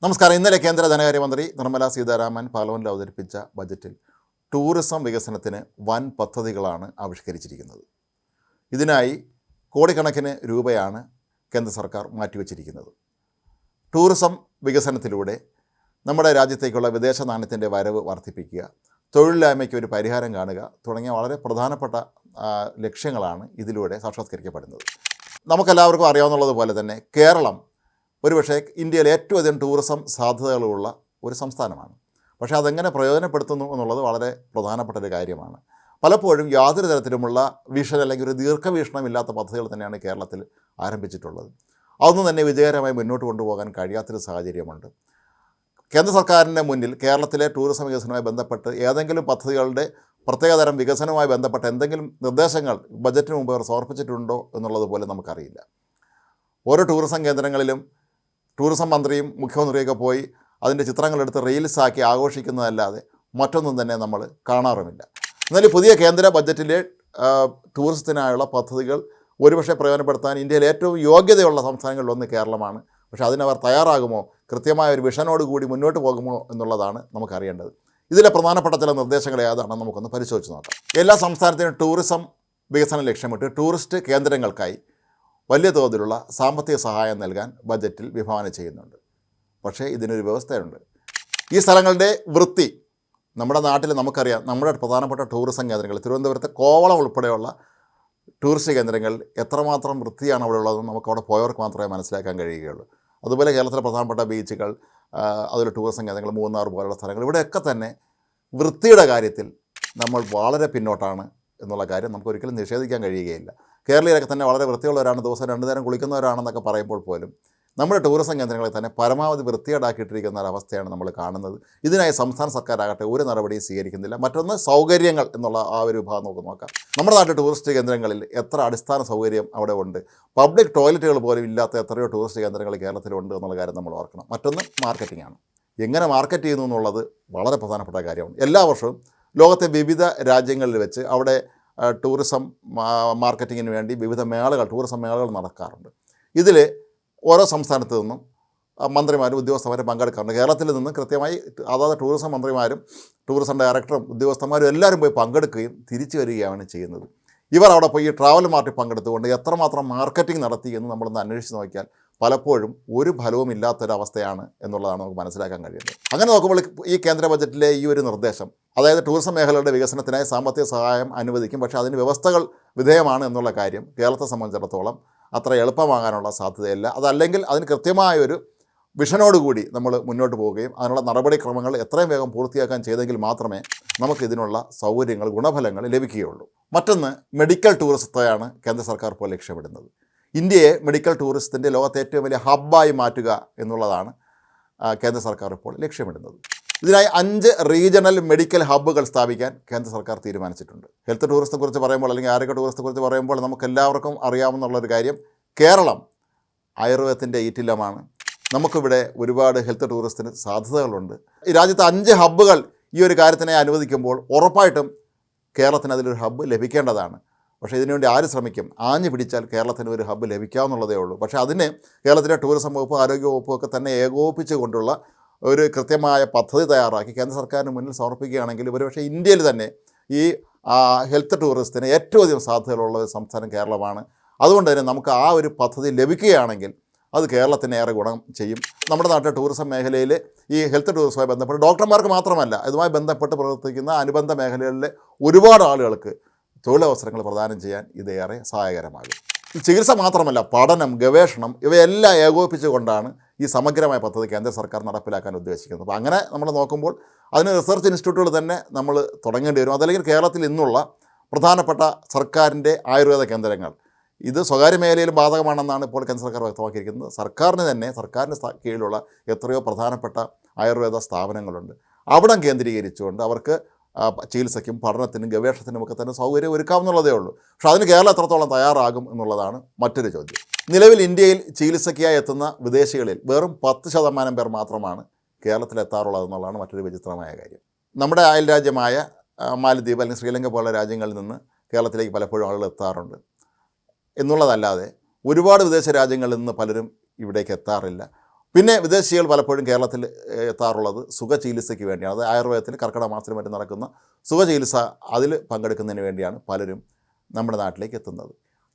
നമസ്കാരം. ഇന്നലെ കേന്ദ്ര ധനകാര്യമന്ത്രി നിർമ്മല സീതാരാമൻ പാർലമെൻറ്റിൽ അവതരിപ്പിച്ച ബജറ്റിൽ ടൂറിസം വികസനത്തിന് വൻ പദ്ധതികളാണ് ആവിഷ്കരിച്ചിരിക്കുന്നത്. ഇതിനായി കോടിക്കണക്കിന് രൂപയാണ് കേന്ദ്ര സർക്കാർ മാറ്റിവെച്ചിരിക്കുന്നത്. ടൂറിസം വികസനത്തിലൂടെ നമ്മുടെ രാജ്യത്തേക്കുള്ള വിദേശ നാണ്യത്തിൻ്റെ വരവ് വർദ്ധിപ്പിക്കുക, തൊഴിലില്ലായ്മയ്ക്ക് ഒരു പരിഹാരം കാണുക തുടങ്ങിയ വളരെ പ്രധാനപ്പെട്ട ലക്ഷ്യങ്ങളാണ് ഇതിലൂടെ സാക്ഷാത്കരിക്കപ്പെടുന്നത്. നമുക്കെല്ലാവർക്കും അറിയാവുന്നതുപോലെ തന്നെ കേരളം ഒരുപക്ഷേ ഇന്ത്യയിലെ ഏറ്റവും അധികം ടൂറിസം സാധ്യതകളുള്ള ഒരു സംസ്ഥാനമാണ്. പക്ഷേ അതെങ്ങനെ പ്രയോജനപ്പെടുത്തുന്നു എന്നുള്ളത് വളരെ പ്രധാനപ്പെട്ട ഒരു കാര്യമാണ്. പലപ്പോഴും യാതൊരു തരത്തിലുമുള്ള വിഷൻ അല്ലെങ്കിൽ ഒരു ദീർഘവീക്ഷണമില്ലാത്ത പദ്ധതികൾ തന്നെയാണ് കേരളത്തിൽ ആരംഭിച്ചിട്ടുള്ളത്. അതൊന്നും തന്നെ വിജയകരമായി മുന്നോട്ട് കൊണ്ടുപോകാൻ കഴിയാത്തൊരു സാഹചര്യമുണ്ട്. കേന്ദ്ര സർക്കാരിൻ്റെ മുന്നിൽ കേരളത്തിലെ ടൂറിസം വികസനവുമായി ബന്ധപ്പെട്ട് ഏതെങ്കിലും പദ്ധതികളുടെ പ്രത്യേകതരം വികസനവുമായി ബന്ധപ്പെട്ട എന്തെങ്കിലും നിർദ്ദേശങ്ങൾ ബജറ്റിന് മുമ്പ് അവർ സമർപ്പിച്ചിട്ടുണ്ടോ എന്നുള്ളതുപോലെ നമുക്കറിയില്ല. ഓരോ ടൂറിസം കേന്ദ്രങ്ങളിലും ടൂറിസം മന്ത്രിയും മുഖ്യമന്ത്രിയൊക്കെ പോയി അതിൻ്റെ ചിത്രങ്ങളെടുത്ത് റീൽസാക്കി ആഘോഷിക്കുന്നതല്ലാതെ മറ്റൊന്നും തന്നെ നമ്മൾ കാണാറുമില്ല. എന്നാൽ പുതിയ കേന്ദ്ര ബജറ്റിലെ ടൂറിസത്തിനായുള്ള പദ്ധതികൾ ഒരുപക്ഷെ പ്രയോജനപ്പെടുത്താൻ ഇന്ത്യയിൽ ഏറ്റവും യോഗ്യതയുള്ള സംസ്ഥാനങ്ങളിലൊന്ന് കേരളമാണ്. പക്ഷേ അതിനവർ തയ്യാറാകുമോ, കൃത്യമായ ഒരു വിഷനോടുകൂടി മുന്നോട്ട് പോകുമോ എന്നുള്ളതാണ് നമുക്കറിയേണ്ടത്. ഇതിലെ പ്രധാനപ്പെട്ട ചില നിർദ്ദേശങ്ങൾ ഏതാണെന്ന് നമുക്കൊന്ന് പരിശോധിച്ച് നോക്കാം. എല്ലാ സംസ്ഥാനത്തിനും ടൂറിസം വികസനം ലക്ഷ്യമിട്ട് ടൂറിസ്റ്റ് കേന്ദ്രങ്ങൾക്കായി വലിയ തോതിലുള്ള സാമ്പത്തിക സഹായം നൽകാൻ ബജറ്റിൽ വിഭാവന ചെയ്യുന്നുണ്ട്. പക്ഷേ ഇതിനൊരു വ്യവസ്ഥയുണ്ട്. ഈ സ്ഥലങ്ങളുടെ വൃത്തി നമ്മുടെ നാട്ടിൽ നമുക്കറിയാം. നമ്മുടെ പ്രധാനപ്പെട്ട ടൂറിസം കേന്ദ്രങ്ങൾ തിരുവനന്തപുരത്തെ കോവളം ഉൾപ്പെടെയുള്ള ടൂറിസ്റ്റ് കേന്ദ്രങ്ങൾ എത്രമാത്രം വൃത്തിയാണ് അവിടെ ഉള്ളതെന്ന് നമുക്ക് അവിടെ പോയവർക്ക് മാത്രമേ മനസ്സിലാക്കാൻ കഴിയുകയുള്ളൂ. അതുപോലെ കേരളത്തിലെ പ്രധാനപ്പെട്ട ബീച്ചുകൾ, അതുപോലെ ടൂറിസം കേന്ദ്രങ്ങൾ, മൂന്നാർ പോലുള്ള സ്ഥലങ്ങൾ, ഇവിടെയൊക്കെ തന്നെ വൃത്തിയുടെ കാര്യത്തിൽ നമ്മൾ വളരെ പിന്നോട്ടാണ് എന്നുള്ള കാര്യം നമുക്ക് ഒരിക്കലും നിഷേധിക്കാൻ കഴിയുകയില്ല. കേരളീയരൊക്കെ തന്നെ വളരെ വൃത്തിയുള്ളവരാണ്, ദിവസം 2 നേരം കുളിക്കുന്നവരാണെന്നൊക്കെ പറയുമ്പോൾ പോലും നമ്മുടെ ടൂറിസം കേന്ദ്രങ്ങളെ തന്നെ പരമാവധി വൃത്തികേടാക്കിയിട്ടിരിക്കുന്ന ഒരവസ്ഥയാണ് നമ്മൾ കാണുന്നത്. ഇതിനായി സംസ്ഥാന സർക്കാരാകട്ടെ ഒരു നടപടിയും സ്വീകരിക്കുന്നില്ല. മറ്റൊന്ന് സൗകര്യങ്ങൾ എന്നുള്ള ആ ഒരു വിഭാഗം നമുക്ക് നോക്കാം. നമ്മുടെ നാട്ടിൽ ടൂറിസ്റ്റ് കേന്ദ്രങ്ങളിൽ എത്ര അടിസ്ഥാന സൗകര്യം അവിടെ ഉണ്ട്. പബ്ലിക് ടോയ്ലറ്റുകൾ പോലും ഇല്ലാത്ത എത്രയോ ടൂറിസ്റ്റ് കേന്ദ്രങ്ങൾ കേരളത്തിലുണ്ട് എന്നുള്ള കാര്യം നമ്മൾ ഓർക്കണം. മറ്റൊന്ന് മാർക്കറ്റിംഗ് ആണ്. എങ്ങനെ മാർക്കറ്റ് ചെയ്യുന്നു എന്നുള്ളത് വളരെ പ്രധാനപ്പെട്ട കാര്യമാണ്. എല്ലാ വർഷവും ലോകത്തെ വിവിധ രാജ്യങ്ങളിൽ വെച്ച് അവിടെ ടൂറിസം മാർക്കറ്റിങ്ങിന് വേണ്ടി വിവിധ മേളകൾ, ടൂറിസം മേളകൾ നടക്കാറുണ്ട്. ഇതിൽ ഓരോ സംസ്ഥാനത്തു നിന്നും മന്ത്രിമാരും ഉദ്യോഗസ്ഥന്മാരും പങ്കെടുക്കാറുണ്ട്. കേരളത്തിൽ നിന്ന് കൃത്യമായി അതായത് ടൂറിസം മന്ത്രിമാരും ടൂറിസം ഡയറക്ടറും ഉദ്യോഗസ്ഥന്മാരും എല്ലാവരും പോയി പങ്കെടുക്കുകയും തിരിച്ചു വരികയാണ് ചെയ്യുന്നത്. ഇവർ അവിടെ പോയി ട്രാവൽ മാർട്ടിൽ പങ്കെടുത്തുകൊണ്ട് എത്രമാത്രം മാർക്കറ്റിംഗ് നടത്തി എന്ന് നമ്മളൊന്ന് അന്വേഷിച്ച് നോക്കിയാൽ പലപ്പോഴും ഒരു ഫലവും ഇല്ലാത്തൊരവസ്ഥയാണ് എന്നുള്ളതാണ് നമുക്ക് മനസ്സിലാക്കാൻ കഴിയുന്നത്. അങ്ങനെ നോക്കുമ്പോൾ ഈ കേന്ദ്ര ബജറ്റിലെ ഈ ഒരു നിർദ്ദേശം, അതായത് ടൂറിസം മേഖലയുടെ വികസനത്തിനായി സാമ്പത്തിക സഹായം അനുവദിക്കും, പക്ഷേ അതിന് വ്യവസ്ഥകൾ വിധേയമാണ് എന്നുള്ള കാര്യം കേരളത്തെ സംബന്ധിച്ചിടത്തോളം അത്ര എളുപ്പമാകാനുള്ള സാധ്യതയില്ല. അതല്ലെങ്കിൽ അതിന് കൃത്യമായൊരു വിഷനോടുകൂടി നമ്മൾ മുന്നോട്ട് പോവുകയും അതിനുള്ള നടപടിക്രമങ്ങൾ എത്രയും വേഗം പൂർത്തിയാക്കാൻ ചെയ്തെങ്കിൽ മാത്രമേ നമുക്ക് ഇതിനുള്ള സൗകര്യങ്ങൾ, ഗുണഫലങ്ങൾ ലഭിക്കുകയുള്ളൂ. മറ്റൊന്ന് മെഡിക്കൽ ടൂറിസത്തെയാണ് കേന്ദ്ര സർക്കാർ ഇപ്പോൾ ലക്ഷ്യമിടുന്നത്. ഇന്ത്യയെ മെഡിക്കൽ ടൂറിസത്തിൻ്റെ ലോകത്തെ ഏറ്റവും വലിയ ഹബ്ബായി മാറ്റുക എന്നുള്ളതാണ് കേന്ദ്ര സർക്കാർ ഇപ്പോൾ ലക്ഷ്യമിടുന്നത്. ഇതിനായി 5 റീജിയണൽ മെഡിക്കൽ ഹബ്ബുകൾ സ്ഥാപിക്കാൻ കേന്ദ്ര സർക്കാർ തീരുമാനിച്ചിട്ടുണ്ട്. ഹെൽത്ത് ടൂറിസത്തെക്കുറിച്ച് പറയുമ്പോൾ അല്ലെങ്കിൽ ആരോഗ്യ ടൂറിസത്തെക്കുറിച്ച് പറയുമ്പോൾ നമുക്കെല്ലാവർക്കും അറിയാവുന്നുള്ളൊരു കാര്യം, കേരളം ആയുർവേദത്തിൻ്റെ ഈറ്റില്ലമാണ്. നമുക്കിവിടെ ഒരുപാട് ഹെൽത്ത് ടൂറിസത്തിന് സാധ്യതകളുണ്ട്. ഈ രാജ്യത്ത് 5 ഹബ്ബുകൾ ഈ ഒരു കാര്യത്തിനെ അനുവദിക്കുമ്പോൾ ഉറപ്പായിട്ടും കേരളത്തിന് അതിലൊരു ഹബ്ബ് ലഭിക്കേണ്ടതാണ്. പക്ഷേ ഇതിനുവേണ്ടി ആര് ശ്രമിക്കും? ആഞ്ഞു പിടിച്ചാൽ കേരളത്തിന് ഒരു ഹബ്ബ് ലഭിക്കാവുന്നുള്ളതേ ഉള്ളൂ. പക്ഷേ അതിന് കേരളത്തിലെ ടൂറിസം വകുപ്പ്, ആരോഗ്യ വകുപ്പൊക്കെ തന്നെ ഏകോപിപ്പിച്ചുകൊണ്ടുള്ള ഒരു കൃത്യമായ പദ്ധതി തയ്യാറാക്കി കേന്ദ്ര സർക്കാരിന് മുന്നിൽ സമർപ്പിക്കുകയാണെങ്കിൽ ഒരുപക്ഷെ ഇന്ത്യയിൽ തന്നെ ഈ ഹെൽത്ത് ടൂറിസത്തിന് ഏറ്റവും അധികം സാധ്യതകളുള്ള ഒരു സംസ്ഥാനം കേരളമാണ്. അതുകൊണ്ട് തന്നെ നമുക്ക് ആ ഒരു പദ്ധതി ലഭിക്കുകയാണെങ്കിൽ അത് കേരളത്തിന് ഏറെ ഗുണം ചെയ്യും. നമ്മുടെ നാട്ടിലെ ടൂറിസം മേഖലയിൽ ഈ ഹെൽത്ത് ടൂറിസവുമായി ബന്ധപ്പെട്ട് ഡോക്ടർമാർക്ക് മാത്രമല്ല, ഇതുമായി ബന്ധപ്പെട്ട് പ്രവർത്തിക്കുന്ന അനുബന്ധ മേഖലകളിലെ ഒരുപാട് ആളുകൾക്ക് തൊഴിലവസരങ്ങൾ പ്രദാനം ചെയ്യാൻ ഇതേറെ സഹായകരമാകും. ചികിത്സ മാത്രമല്ല, പഠനം, ഗവേഷണം ഇവയെല്ലാം ഏകോപിപ്പിച്ചുകൊണ്ടാണ് ഈ സമഗ്രമായ പദ്ധതി കേന്ദ്ര സർക്കാർ നടപ്പിലാക്കാൻ ഉദ്ദേശിക്കുന്നത്. അപ്പോൾ അങ്ങനെ നമ്മൾ നോക്കുമ്പോൾ അതിന് റിസർച്ച് ഇൻസ്റ്റിറ്റ്യൂട്ടുകൾ തന്നെ നമ്മൾ തുടങ്ങേണ്ടി വരും. അതല്ലെങ്കിൽ കേരളത്തിൽ ഇന്നുള്ള പ്രധാനപ്പെട്ട സർക്കാരിൻ്റെ ആയുർവേദ കേന്ദ്രങ്ങൾ, ഇത് സ്വകാര്യ മേഖലയിൽ ബാധകമാണെന്നാണ് ഇപ്പോൾ കേന്ദ്ര സർക്കാർ വ്യക്തമാക്കിയിരിക്കുന്നത്. സർക്കാരിന് കീഴിലുള്ള എത്രയോ പ്രധാനപ്പെട്ട ആയുർവേദ സ്ഥാപനങ്ങളുണ്ട്. അവിടം കേന്ദ്രീകരിച്ചുകൊണ്ട് അവർക്ക് ചികിത്സയ്ക്കും പഠനത്തിനും ഗവേഷണത്തിനുമൊക്കെ തന്നെ സൗകര്യം ഒരുക്കാവുന്നതേ ഉള്ളൂ. പക്ഷേ അതിന് കേരളം എത്രത്തോളം തയ്യാറാകും എന്നുള്ളതാണ് മറ്റൊരു ചോദ്യം. നിലവിൽ ഇന്ത്യയിൽ ചികിത്സയ്ക്കായി എത്തുന്ന വിദേശികളിൽ വെറും 10% പേർ മാത്രമാണ് കേരളത്തിലെത്താറുള്ളതെന്നുള്ളതാണ് മറ്റൊരു വിചിത്രമായ കാര്യം. നമ്മുടെ അയൽ രാജ്യമായ മാലദ്വീപ് അല്ലെങ്കിൽ ശ്രീലങ്ക പോലുള്ള രാജ്യങ്ങളിൽ നിന്ന് കേരളത്തിലേക്ക് പലപ്പോഴും ആളുകൾ എത്താറുണ്ട് എന്നുള്ളതല്ലാതെ ഒരുപാട് വിദേശ രാജ്യങ്ങളിൽ നിന്ന് പലരും ഇവിടേക്ക് എത്താറില്ല. പിന്നെ വിദേശികൾ പലപ്പോഴും കേരളത്തിൽ എത്താറുള്ളത് സുഖചികിത്സയ്ക്ക് വേണ്ടിയാണ്. അത് ആയുർവേദത്തിൽ കർക്കിടക മാസത്തിൽ മറ്റും നടക്കുന്ന സുഖചികിത്സ അതിൽ പങ്കെടുക്കുന്നതിന് വേണ്ടിയാണ് പലരും നമ്മുടെ നാട്ടിലേക്ക് എത്തുന്നത്.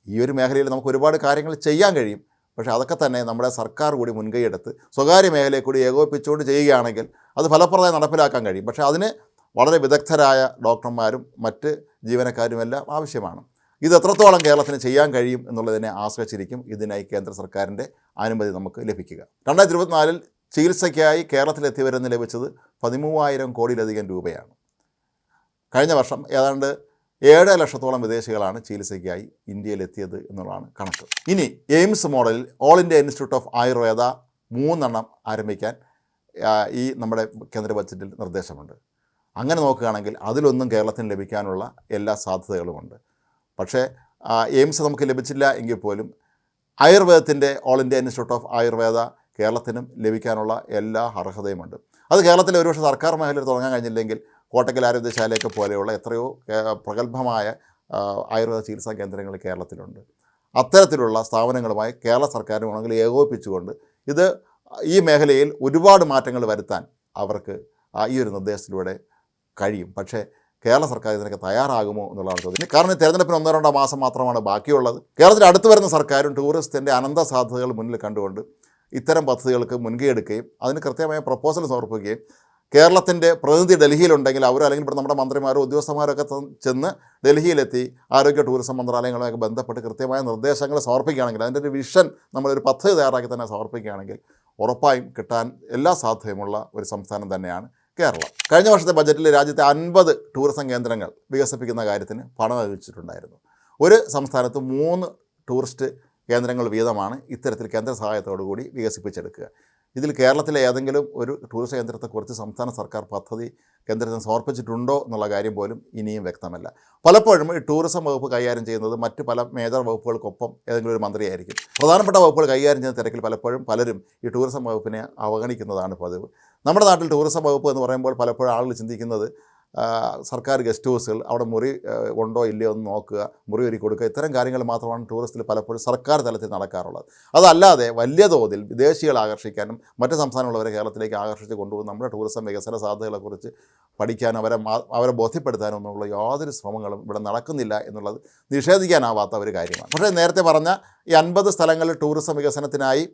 ഈ ഒരു മേഖലയിൽ നമുക്ക് ഒരുപാട് കാര്യങ്ങൾ ചെയ്യാൻ കഴിയും. പക്ഷേ അതൊക്കെ തന്നെ നമ്മുടെ സർക്കാർ കൂടി മുൻകൈയെടുത്ത് സ്വകാര്യ മേഖലയെ കൂടി ഏകോപിപ്പിച്ചുകൊണ്ട് ചെയ്യുകയാണെങ്കിൽ അത് ഫലപ്രദമായി നടപ്പിലാക്കാൻ കഴിയും. പക്ഷേ അതിന് വളരെ വിദഗ്ധരായ ഡോക്ടർമാരും മറ്റ് ജീവനക്കാരുമെല്ലാം ആവശ്യമാണ്. ഇത് എത്രത്തോളം കേരളത്തിന് ചെയ്യാൻ കഴിയും എന്നുള്ളതിനെ ആശ്രയിച്ചിരിക്കും ഇതിനായി കേന്ദ്ര സർക്കാരിൻ്റെ അനുമതി നമുക്ക് ലഭിക്കുക. 2024 ചികിത്സയ്ക്കായി കേരളത്തിലെത്തിയവരെന്ന് ലഭിച്ചത് 13,000 കോടിയിലധികം രൂപയാണ്. കഴിഞ്ഞ വർഷം ഏതാണ്ട് 7 ലക്ഷത്തോളം വിദേശികളാണ് ചികിത്സയ്ക്കായി ഇന്ത്യയിലെത്തിയത് എന്നുള്ളതാണ് കണക്ക്. ഇനി എയിംസ് മോഡലിൽ all India institute of Ayurveda 3 ആരംഭിക്കാൻ ഈ നമ്മുടെ കേന്ദ്ര ബഡ്ജറ്റിൽ നിർദ്ദേശമുണ്ട്. അങ്ങനെ നോക്കുകയാണെങ്കിൽ അതിലൊന്നും കേരളത്തിന് ലഭിക്കാനുള്ള എല്ലാ സാധ്യതകളുമുണ്ട്. പക്ഷേ എയിംസ് നമുക്ക് ലഭിച്ചില്ല എങ്കിൽ പോലും ആയുർവേദത്തിൻ്റെ all India institute of Ayurveda കേരളത്തിനും ലഭിക്കാനുള്ള എല്ലാ അർഹതയുമുണ്ട്. അത് കേരളത്തിലെ ഒരുപക്ഷെ സർക്കാർ മേഖലയിൽ തുടങ്ങാൻ കഴിഞ്ഞില്ലെങ്കിൽ കോട്ടക്കൽ ആയുർവേദശാലയൊക്കെ പോലെയുള്ള എത്രയോ പ്രഗത്ഭമായ ആയുർവേദ ചികിത്സാ കേന്ദ്രങ്ങൾ കേരളത്തിലുണ്ട്. അത്തരത്തിലുള്ള സ്ഥാപനങ്ങളുമായി കേരള സർക്കാരും ആണെങ്കിൽ ഏകോപിപ്പിച്ചുകൊണ്ട് ഈ മേഖലയിൽ ഒരുപാട് മാറ്റങ്ങൾ വരുത്താൻ അവർക്ക് ഈ ഒരു നിർദ്ദേശത്തിലൂടെ കഴിയും. പക്ഷേ കേരള സർക്കാർ ഇതിനൊക്കെ തയ്യാറാകുമോ എന്നുള്ളതാണ് ചോദ്യം. കാരണം തെരഞ്ഞെടുപ്പിന് 1-2 മാസം മാത്രമാണ് ബാക്കിയുള്ളത്. കേരളത്തിൽ അടുത്ത് വരുന്ന സർക്കാരും ടൂറിസത്തിൻ്റെ അനന്ത സാധ്യതകൾ മുന്നിൽ കണ്ടുകൊണ്ട് ഇത്തരം പദ്ധതികൾക്ക് മുൻകൈ എടുക്കുകയും അതിന് കൃത്യമായ പ്രപ്പോസൽ സമർപ്പിക്കുകയും കേരളത്തിൻ്റെ പ്രതിനിധി ഡൽഹിയിലുണ്ടെങ്കിൽ അവരോ അല്ലെങ്കിൽ ഇവിടെ നമ്മുടെ മന്ത്രിമാരോ ഉദ്യോഗസ്ഥന്മാരൊക്കെ ചെന്ന് ഡൽഹിയിലെത്തി ആരോഗ്യ ടൂറിസം മന്ത്രാലയങ്ങളുമായി ബന്ധപ്പെട്ട് കൃത്യമായ നിർദ്ദേശങ്ങൾ സമർപ്പിക്കുകയാണെങ്കിൽ അതിൻ്റെ ഒരു വിഷൻ നമ്മളൊരു പദ്ധതി തയ്യാറാക്കി തന്നെ സമർപ്പിക്കുകയാണെങ്കിൽ ഉറപ്പായും കിട്ടാൻ എല്ലാ സാധ്യതയുമുള്ള ഒരു സംസ്ഥാനം തന്നെയാണ് കേരളം. കഴിഞ്ഞ വർഷത്തെ ബജറ്റിൽ രാജ്യത്തെ 50 ടൂറിസം കേന്ദ്രങ്ങൾ വികസിപ്പിക്കുന്ന കാര്യത്തിന് പണം അനുവദിച്ചിട്ടുണ്ടായിരുന്നു. ഒരു സംസ്ഥാനത്ത് 3 ടൂറിസ്റ്റ് കേന്ദ്രങ്ങൾ വീതമാണ് ഇത്തരത്തിൽ കേന്ദ്ര സഹായത്തോടുകൂടി വികസിപ്പിച്ചെടുക്കുക. ഇതിൽ കേരളത്തിലെ ഏതെങ്കിലും ഒരു ടൂറിസ്റ്റ് കേന്ദ്രത്തെക്കുറിച്ച് സംസ്ഥാന സർക്കാർ പദ്ധതി കേന്ദ്രത്തിന് സമർപ്പിച്ചിട്ടുണ്ടോ എന്നുള്ള കാര്യം പോലും ഇനിയും വ്യക്തമല്ല. പലപ്പോഴും ഈ ടൂറിസം വകുപ്പ് കൈകാര്യം ചെയ്യുന്നത് മറ്റ് പല മേജർ വകുപ്പുകൾക്കൊപ്പം ഏതെങ്കിലും ഒരു മന്ത്രിയായിരിക്കും. പ്രധാനപ്പെട്ട വകുപ്പുകൾ കൈകാര്യം ചെയ്യുന്ന തിരക്കിൽ പലരും ഈ ടൂറിസം വകുപ്പിനെ അവഗണിക്കുന്നതാണ് പതിവ്. നമ്മുടെ നാട്ടിൽ ടൂറിസം വകുപ്പ് എന്ന് പറയുമ്പോൾ പലപ്പോഴും ആളുകൾ ചിന്തിക്കുന്നത് സർക്കാർ ഗസ്റ്റ് ഹൗസുകൾ, അവിടെ മുറി ഉണ്ടോ ഇല്ലയോ എന്ന് നോക്കുക, മുറി ഒരുക്കി കൊടുക്കുക, ഇത്തരം കാര്യങ്ങൾ മാത്രമാണ് ടൂറിസ്റ്റിൽ പലപ്പോഴും സർക്കാർ തലത്തിൽ നടക്കാറുള്ളത്. അതല്ലാതെ വലിയ തോതിൽ വിദേശികളെ ആകർഷിക്കാനും മറ്റ് സംസ്ഥാനമുള്ളവരെ കേരളത്തിലേക്ക് ആകർഷിച്ച് കൊണ്ടുപോകുന്ന നമ്മുടെ ടൂറിസം വികസന സാധ്യതകളെക്കുറിച്ച് പഠിക്കാനും അവരെ ബോധ്യപ്പെടുത്താനും ഒന്നുള്ള യാതൊരു ശ്രമങ്ങളും ഇവിടെ നടക്കുന്നില്ല എന്നുള്ളത് നിഷേധിക്കാനാവാത്ത ഒരു കാര്യമാണ്. പക്ഷേ നേരത്തെ പറഞ്ഞ ഈ 50 സ്ഥലങ്ങളിൽ ടൂറിസം വികസനത്തിനായി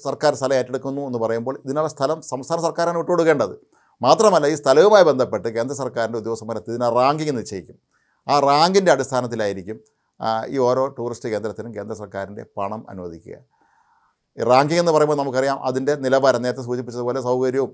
സർക്കാർ സ്ഥലം ഏറ്റെടുക്കുന്നു എന്ന് പറയുമ്പോൾ ഇതിനുള്ള സ്ഥലം സംസ്ഥാന സർക്കാരാണ് വിട്ടുകൊടുക്കേണ്ടത്. മാത്രമല്ല ഈ സ്ഥലവുമായി ബന്ധപ്പെട്ട് കേന്ദ്ര സർക്കാരിൻ്റെ ഉദ്യോഗസ്ഥന്മാർ ഇതിനെ റാങ്കിങ് നിശ്ചയിക്കും. ആ റാങ്കിൻ്റെ അടിസ്ഥാനത്തിലായിരിക്കും ഈ ഓരോ ടൂറിസ്റ്റ് കേന്ദ്രത്തിനും കേന്ദ്ര സർക്കാരിൻ്റെ പണം അനുവദിക്കുക. റാങ്കിങ് എന്ന് പറയുമ്പോൾ നമുക്കറിയാം അതിൻ്റെ നിലവാരം നേരത്തെ സൂചിപ്പിച്ചതുപോലെ സൗകര്യവും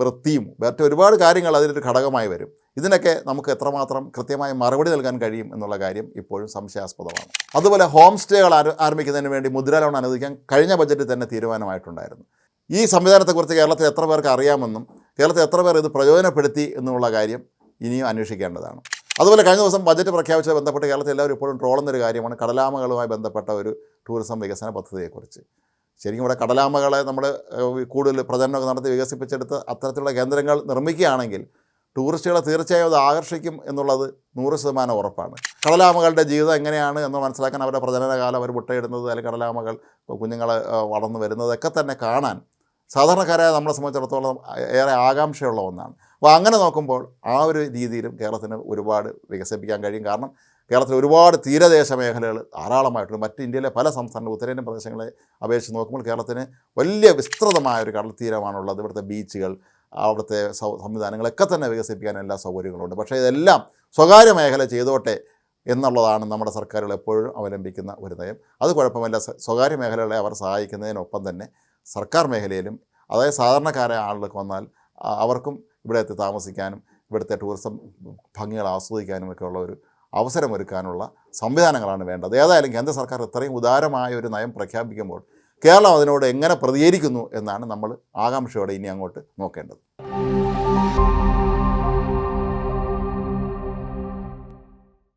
വൃത്തിയും ഒരുപാട് കാര്യങ്ങൾ അതിലൊരു ഘടകമായി വരും. ഇതിനൊക്കെ നമുക്ക് എത്രമാത്രം കൃത്യമായി മറുപടി നൽകാൻ കഴിയും എന്നുള്ള കാര്യം ഇപ്പോഴും സംശയാസ്പദമാണ്. അതുപോലെ ഹോം സ്റ്റേകൾ ആരംഭിക്കുന്നതിന് വേണ്ടി മുദ്രാ ലോൺ അനുവദിക്കാൻ കഴിഞ്ഞ ബജറ്റിൽ തന്നെ തീരുമാനമായിട്ടുണ്ടായിരുന്നു. ഈ സംവിധാനത്തെക്കുറിച്ച് കേരളത്തിൽ എത്ര പേർക്ക് അറിയാമെന്നും കേരളത്തിൽ എത്ര പേർ ഇത് പ്രയോജനപ്പെടുത്തി എന്നുള്ള കാര്യം ഇനിയും അന്വേഷിക്കേണ്ടതാണ്. അതുപോലെ കഴിഞ്ഞ ദിവസം ബജറ്റ് പ്രഖ്യാപിച്ചത് ബന്ധപ്പെട്ട് കേരളത്തിൽ എല്ലാവരും ഇപ്പോഴും ട്രോളുന്നൊരു കാര്യമാണ് കടലാമകളുമായി ബന്ധപ്പെട്ട ഒരു ടൂറിസം വികസന പദ്ധതിയെക്കുറിച്ച്. ശരിക്കും ഇവിടെ കടലാമകളെ നമ്മൾ കൂടുതൽ പ്രചരണമൊക്കെ നടത്തി വികസിപ്പിച്ചെടുത്ത് അത്തരത്തിലുള്ള കേന്ദ്രങ്ങൾ നിർമ്മിക്കുകയാണെങ്കിൽ ടൂറിസ്റ്റുകളെ തീർച്ചയായും അത് ആകർഷിക്കും എന്നുള്ളത് 100% ഉറപ്പാണ്. കടലാമകളുടെ ജീവിതം എങ്ങനെയാണ് എന്ന് മനസ്സിലാക്കാൻ അവരുടെ പ്രജനനകാലം, അവർ മുട്ടയിടുന്നത്, അല്ലെങ്കിൽ കടലാമകൾ കുഞ്ഞുങ്ങൾ വളർന്നു വരുന്നതൊക്കെ തന്നെ കാണാൻ സാധാരണക്കാരായ നമ്മളെ സംബന്ധിച്ചിടത്തോളം ഏറെ ആകാംക്ഷയുള്ള ഒന്നാണ്. അപ്പോൾ അങ്ങനെ നോക്കുമ്പോൾ ആ ഒരു രീതിയിലും കേരളത്തിന് ഒരുപാട് വികസിപ്പിക്കാൻ കഴിയും. കാരണം കേരളത്തിൽ ഒരുപാട് തീരദേശ മേഖലകൾ ധാരാളമായിട്ടുണ്ട്. മറ്റ് ഇന്ത്യയിലെ പല സംസ്ഥാനങ്ങളും ഉത്തരേന്ത്യൻ പ്രദേശങ്ങളെ അപേക്ഷിച്ച് നോക്കുമ്പോൾ കേരളത്തിന് വലിയ വിസ്തൃതമായ ഒരു കടൽ തീരമാണുള്ളത്. ഇവിടുത്തെ ബീച്ചുകൾ, അവിടുത്തെ സംവിധാനങ്ങളൊക്കെ തന്നെ വികസിപ്പിക്കാൻ എല്ലാ സൗകര്യങ്ങളുണ്ട്. പക്ഷേ ഇതെല്ലാം സ്വകാര്യ മേഖല ചെയ്തോട്ടെ എന്നുള്ളതാണ് നമ്മുടെ സർക്കാരുകൾ എപ്പോഴും അവലംബിക്കുന്ന ഒരു നയം. അത് കുഴപ്പമില്ല. സ്വകാര്യ മേഖലകളെ അവർ സഹായിക്കുന്നതിനൊപ്പം തന്നെ സർക്കാർ മേഖലയിലും, അതായത് സാധാരണക്കാരായ ആളുകൾക്ക് വന്നാൽ അവർക്കും ഇവിടെ എത്തി താമസിക്കാനും ഇവിടുത്തെ ടൂറിസം ഭംഗികൾ ആസ്വദിക്കാനും ഒക്കെയുള്ള ഒരു അവസരമൊരുക്കാനുള്ള സംവിധാനങ്ങളാണ് വേണ്ടത്. ഏതായാലും കേന്ദ്ര സർക്കാർ ഇത്രയും ഉദാരമായ ഒരു നയം പ്രഖ്യാപിക്കുമ്പോൾ കേരളം അതിനോട് എങ്ങനെ പ്രതികരിക്കുന്നു എന്നാണ് നമ്മൾ ആകാംക്ഷയോടെ ഇനി അങ്ങോട്ട് നോക്കേണ്ടത്.